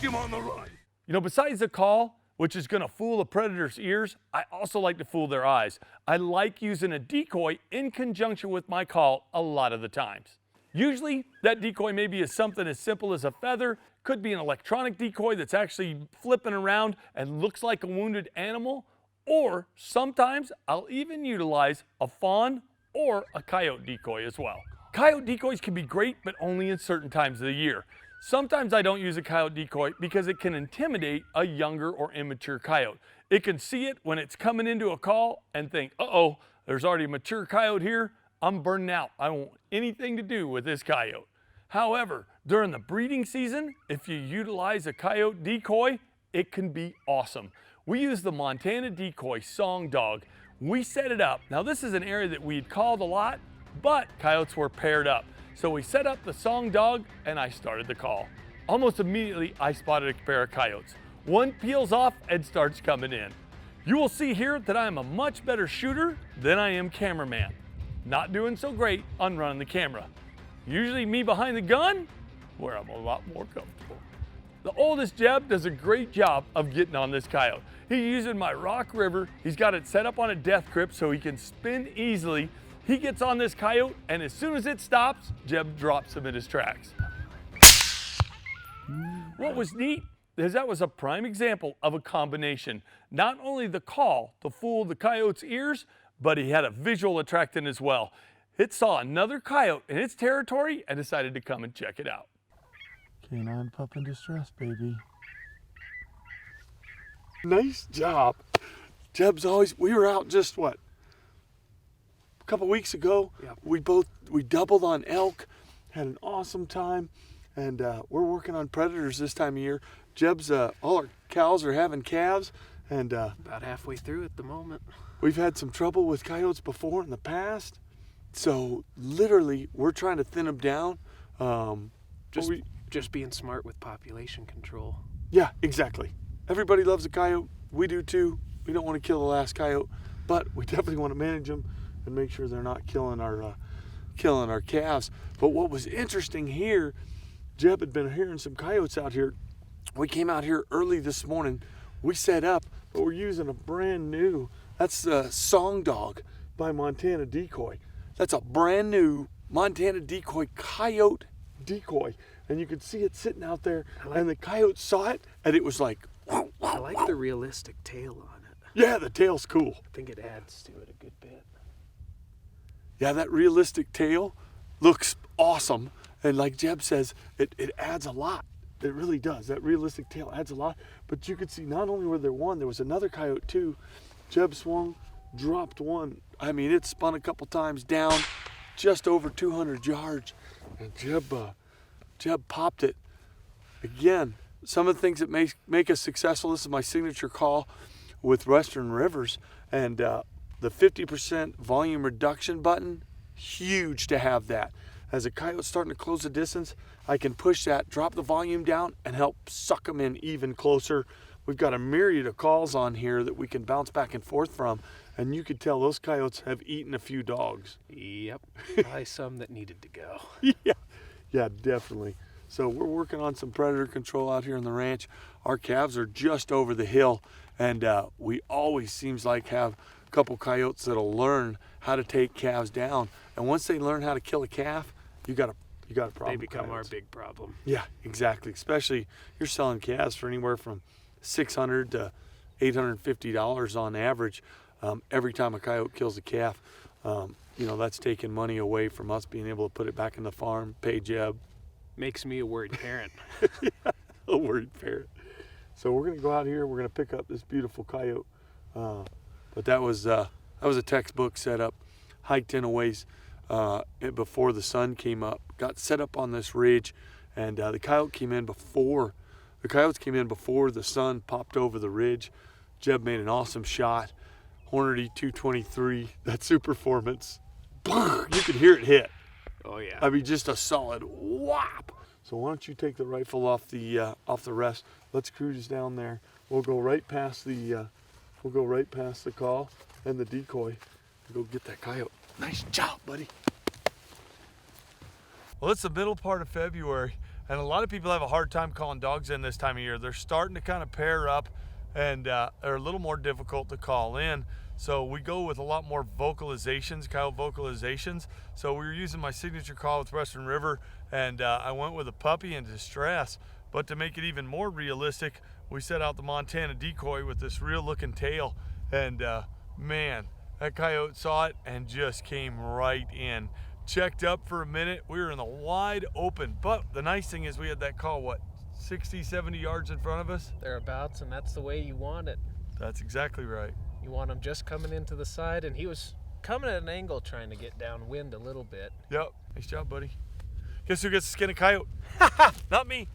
him on the run. You know, besides the call, which is gonna fool a predator's ears, I also like to fool their eyes. I like using a decoy in conjunction with my call a lot of the times. Usually, that decoy may be something as simple as a feather, could be an electronic decoy that's actually flipping around and looks like a wounded animal, or sometimes I'll even utilize a fawn or a coyote decoy as well. Coyote decoys can be great, but only in certain times of the year. Sometimes I don't use a coyote decoy because it can intimidate a younger or immature coyote. It can see it when it's coming into a call and think, uh-oh, there's already a mature coyote here. I'm burning out. I don't want anything to do with this coyote. However, during the breeding season, if you utilize a coyote decoy, it can be awesome. We use the Montana Decoy Song Dog. We set it up. Now this is an area that we'd called a lot, but coyotes were paired up. So we set up the Song Dog and I started the call. Almost immediately, I spotted a pair of coyotes. One peels off and starts coming in. You will see here that I am a much better shooter than I am cameraman. Not doing so great on running the camera. Usually me behind the gun, where I'm a lot more comfortable. The oldest Jeb does a great job of getting on this coyote. He's using my Rock River. He's got it set up on a death grip so he can spin easily. He gets on this coyote, and as soon as it stops, Jeb drops him in his tracks. What was neat is that was a prime example of a combination. Not only the call to fool the coyote's ears, but he had a visual attractant as well. It saw another coyote in its territory and decided to come and check it out. Canine pup in distress, baby. Nice job. Jeb's we were out just what? A couple weeks ago. Yep. We doubled on elk, had an awesome time, and we're working on predators this time of year. Jeb's, all our cows are having calves, and About halfway through at the moment. we've had some trouble with coyotes before in the past. So literally, we're trying to thin them down. Just being smart with population control. Yeah, exactly. Everybody loves a coyote. We do too. We don't want to kill the last coyote, but we definitely want to manage them and make sure they're not killing our calves. But what was interesting here, Jeb had been hearing some coyotes out here. We came out here early this morning. We set up, but we're using a brand new, that's the Song Dog by Montana Decoy. That's a brand new Montana Decoy coyote decoy. And you could see it sitting out there, and the coyote saw it, and it was like, wow, wow, I like wow. the realistic tail on it. Yeah, the tail's cool. I think it adds to it a good bit. Yeah, that realistic tail looks awesome. And like Jeb says, it adds a lot. It really does. That realistic tail adds a lot. But you could see not only were there one, there was another coyote too. Jeb swung, dropped one. I mean, it spun a couple times down, just over 200 yards. And Jeb popped it. Again, some of the things that make us successful, this is my signature call with Western Rivers, and the 50% volume reduction button, huge to have that. As a coyote's starting to close the distance, I can push that, drop the volume down, and help suck them in even closer. We've got a myriad of calls on here that we can bounce back and forth from, and you could tell those coyotes have eaten a few dogs. Yep. Probably some that needed to go. Yeah, definitely. So we're working on some predator control out here on the ranch. Our calves are just over the hill, and we always seems like have a couple coyotes that'll learn how to take calves down. And once they learn how to kill a calf, you got a problem. They become coyotes. our big problem. Yeah, exactly. Especially you're selling calves for anywhere from $600 to $850 on average. Every time a coyote kills a calf, that's taking money away from us being able to put it back in the farm, pay Jeb. Makes me a worried parent. Yeah, a worried parent. So we're gonna go out here. We're gonna pick up this beautiful coyote. But that was a textbook setup. Hiked in a ways before the sun came up. Got set up on this ridge, and the coyotes came in before the sun popped over the ridge. Jeb made an awesome shot. Hornady 223. That's Superformance. You could hear it hit. Oh yeah. I mean, just a solid whop. So why don't you take the rifle off the rest? Let's cruise down there. We'll go right past the call and the decoy and go get that coyote. Nice job, buddy. Well, it's the middle part of February, And a lot of people have a hard time calling dogs in this time of year. They're starting to kind of pair up and are a little more difficult to call in. So we go with a lot more vocalizations, coyote vocalizations. So we were using my signature call with Western River, and I went with a puppy in distress. But to make it even more realistic, we set out the Montana Decoy with this real looking tail. And man, that coyote saw it and just came right in. Checked up for a minute. We were in the wide open. But the nice thing is we had that call, what, 60, 70 yards in front of us? Thereabouts, and that's the way you want it. That's exactly right. You want him just coming into the side, and he was coming at an angle trying to get downwind a little bit. Yep. Nice job, buddy. Guess who gets to skin a coyote? Not me.